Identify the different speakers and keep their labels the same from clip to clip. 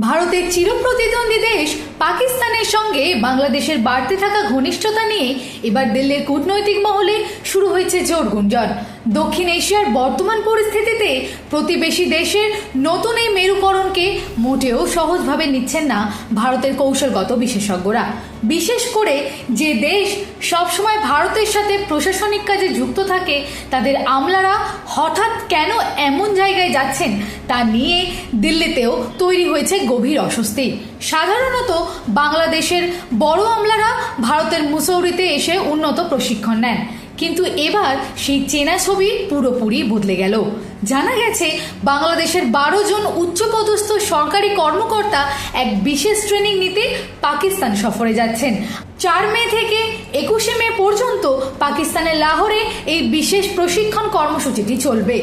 Speaker 1: ভারতের চিরপ্রতিদ্বন্দ্বী দেশ পাকিস্তানের সঙ্গে বাংলাদেশের বাড়তে থাকা ঘনিষ্ঠতা নিয়ে এবার দিল্লির কূটনৈতিক মহলে শুরু হয়েছে জোর গুঞ্জন। দক্ষিণ এশিয়ার বর্তমান পরিস্থিতিতে প্রতিবেশী দেশের নতুন এই মেরুকরণকে মোটেও সহজভাবে নিচ্ছেন না ভারতের কৌশলগত বিশেষজ্ঞরা। বিশেষ করে যে দেশ সবসময় ভারতের সাথে প্রশাসনিক কাজে যুক্ত থাকে, তাদের আমলারা হঠাৎ কেন এমন জায়গায় যাচ্ছেন তা নিয়ে দিল্লিতেও তৈরি হয়েছে গভীর অস্বস্তি। সাধারণত বাংলাদেশের বড় আমলারা ভারতের মুসৌরিতে এসে উন্নত প্রশিক্ষণ নেন, কিন্তু এবার সেই চেনা ছবি পুরোপুরি বদলে গেল। জানা গেছে বাংলাদেশের 12 জন উচ্চপদস্থ সরকারি কর্মকর্তা এক বিশেষ ট্রেনিং নিতে পাকিস্তান সফরে যাচ্ছেন। 4 মে থেকে 21 মে পর্যন্ত পাকিস্তানের লাহোরে এই বিশেষ প্রশিক্ষণ কর্মসূচিটি চলবে।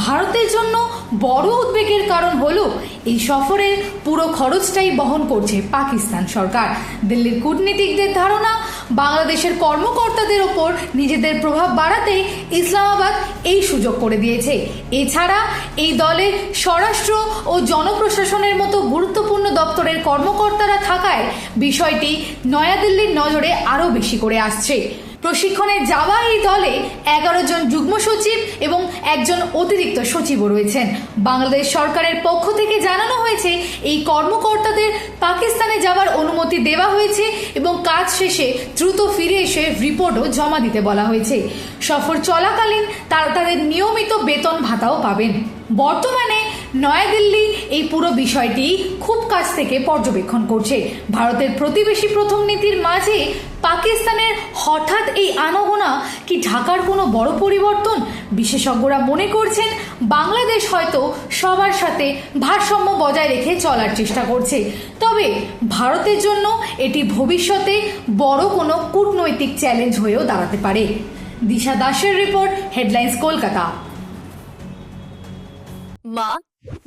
Speaker 1: ভারতের জন্য বড় উদ্বেগের কারণ হলো এই সফরের পুরো খরচটাই বহন করছে পাকিস্তান সরকার। দিল্লির কূটনীতিকদের ধারণা, বাংলাদেশের কর্মকর্তাদের ওপর নিজেদের প্রভাব বাড়াতে ইসলামাবাদ এই সুযোগ করে দিয়েছে। এছাড়া এই দলের স্বরাষ্ট্র ও জনপ্রশাসনের মতো গুরুত্বপূর্ণ দপ্তরের কর্মকর্তারা থাকায় বিষয়টি নয়াদিল্লির নজরে আরও বেশি করে আসছে। প্রশিক্ষণে যাওয়া এই দলে 11 জন যুগ্ম সচিব এবং একজন অতিরিক্ত সচিবও রয়েছেন। বাংলাদেশ সরকারের পক্ষ থেকে জানানো হয়েছে এই কর্মকর্তাদের পাকিস্তানে যাওয়ার অনুমতি দেওয়া হয়েছে এবং কাজ শেষে দ্রুত ফিরে এসে রিপোর্টও জমা দিতে বলা হয়েছে। সফর চলাকালীন তারা তাদের নিয়মিত বেতন ভাতাও পাবেন। বর্তমানে নয়াদিল্লি এই পুরো বিষয়টি খুব কাছ থেকে পর্যবেক্ষণ করছে। ভারতের প্রতিবেশী প্রথম নীতির মাঝে পাকিস্তানের হঠাৎ এই আনাগোনা কি ঢাকার কোনো বড় পরিবর্তন? বিশেষজ্ঞরা মনে করছেন বাংলাদেশ হয়তো সবার সাথে ভারসাম্য বজায় রেখে চলার চেষ্টা করছে, তবে ভারতের জন্য এটি ভবিষ্যতে বড় কোনো কূটনৈতিক চ্যালেঞ্জ হয়েও দাঁড়াতে পারে। দিশা দাসের report, headlines, Kolkata.
Speaker 2: Ma,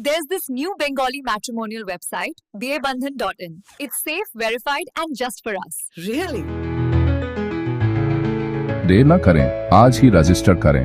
Speaker 2: there's this new Bengali matrimonial website, BABandhan.in. It's safe, verified, and just for us.
Speaker 3: Really?
Speaker 4: देर न करें, आज ही रजिस्टर करें।